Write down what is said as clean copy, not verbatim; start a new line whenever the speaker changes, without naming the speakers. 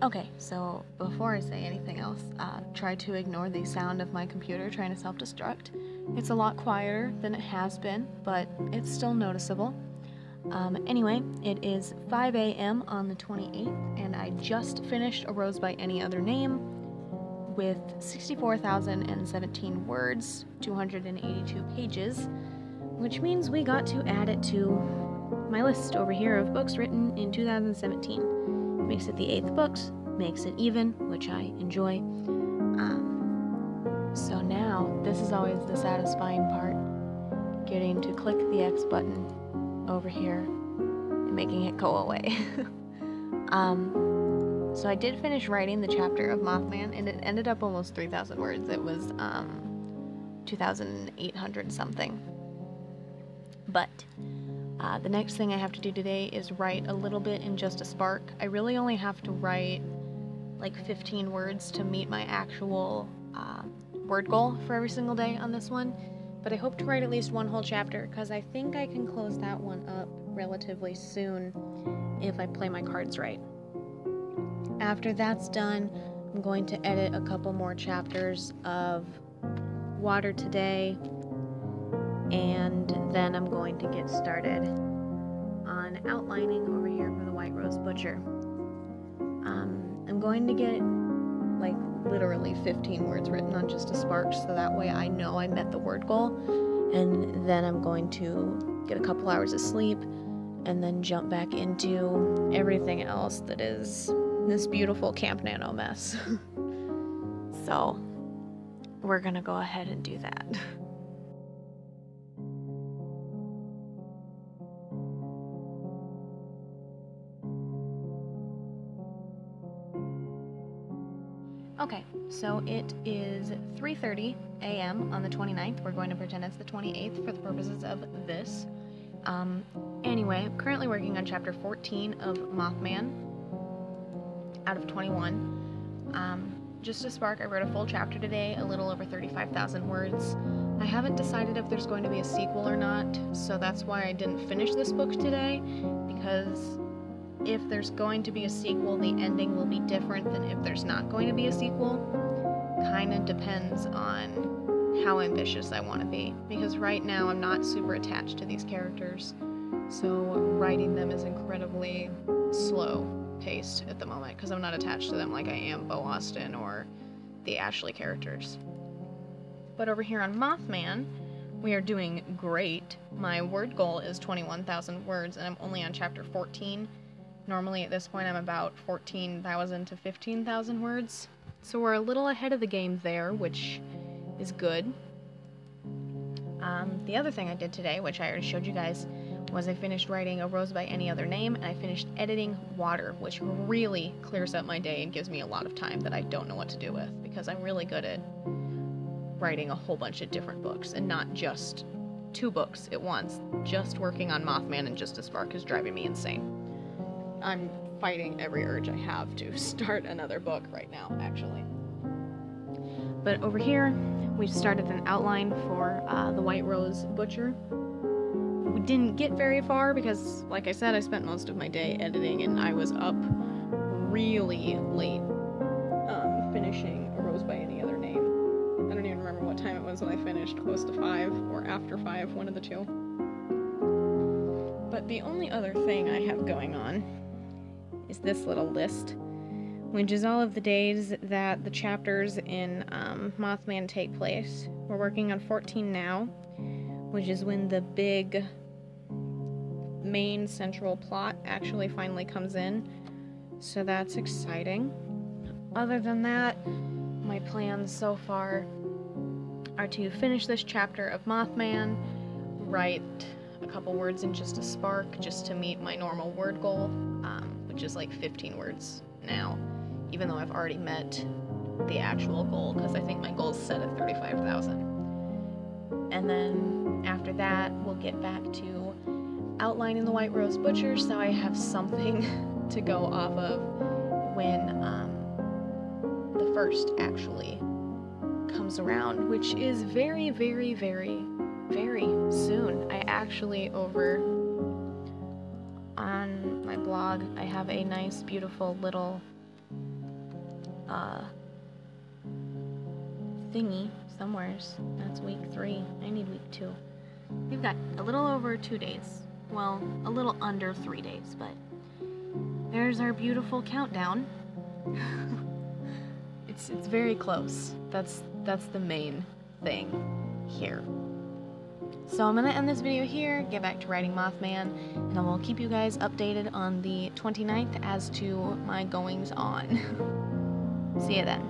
Okay, so before I say anything else, try to ignore the sound of my computer trying to self-destruct. It's a lot quieter than it has been, but it's still noticeable. Anyway, it is 5 a.m. on the 28th, and I just finished A Rose by Any Other Name with 64,017 words, 282 pages, which means we got to add it to my list over here of books written in 2017. Makes it the 8th book, makes it even, which I enjoy. So now, this is always the satisfying part, getting to click the X button over here and making it go away. So I did finish writing the chapter of Mothman, and it ended up almost 3,000 words. It was 2,800 something. But the next thing I have to do today is write a little bit in Just a Spark. I really only have to write like 15 words to meet my actual word goal for every single day on this one. But I hope to write at least one whole chapter, because I think I can close that one up relatively soon if I play my cards right. After that's done, I'm going to edit a couple more chapters of Water Today, and then I'm going to get started on outlining over here for the White Rose Butcher. I'm going to get like literally 15 words written on Just a Spark, so that way I know I met the word goal, and then I'm going to get a couple hours of sleep and then jump back into everything else that is this beautiful CampNaNo mess. So we're gonna go ahead and do that. Okay, so it is 3:30 a.m. on the 29th. We're going to pretend it's the 28th for the purposes of this. Anyway, I'm currently working on chapter 14 of Mothman out of 21. Just a Spark, I wrote a full chapter today, a little over 35,000 words. I haven't decided if there's going to be a sequel or not, so that's why I didn't finish this book today, because if there's going to be a sequel, the ending will be different than if there's not going to be a sequel. Kind of depends on how ambitious I want to be, because right now I'm not super attached to these characters, so writing them is incredibly slow paced at the moment, because I'm not attached to them like I am Bo Austin or the Ashley characters. But over here on Mothman, we are doing great. My word goal is 21,000 words, and I'm only on chapter 14. Normally at this point I'm about 14,000 to 15,000 words, so we're a little ahead of the game there, which is good. The other thing I did today, which I already showed you guys, was I finished writing A Rose by Any Other Name, and I finished editing Water, which really clears up my day and gives me a lot of time that I don't know what to do with, because I'm really good at writing a whole bunch of different books, and not just 2 books at once. Just working on Mothman and Just a Spark is driving me insane. I'm fighting every urge I have to start another book right now, actually. But over here, we've started an outline for the White Rose Butcher. We didn't get very far because, like I said, I spent most of my day editing, and I was up really late finishing A Rose by Any Other Name. I don't even remember what time it was when I finished, close to 5 or after 5, one of the two. But the only other thing I have going on is this little list, which is all of the days that the chapters in Mothman take place. We're working on 14 now, which is when the big main central plot actually finally comes in, so that's exciting. Other than that, my plans so far are to finish this chapter of Mothman, write a couple words in Just a Spark just to meet my normal word goal, which is like 15 words now, even though I've already met the actual goal, because I think my goal is set at 35,000. And then after that, we'll get back to outlining the White Rose Butcher, so I have something to go off of when the first actually comes around, which is very, very, very, very soon. I actually, over on my blog, I have a nice, beautiful little thingy somewheres. That's week 3. I need week 2. We've got a little over 2 days. Well, a little under 3 days, but there's our beautiful countdown. It's very close. That's the main thing here. So I'm gonna end this video here, get back to writing Mothman, and I will keep you guys updated on the 29th as to my goings on. See you then.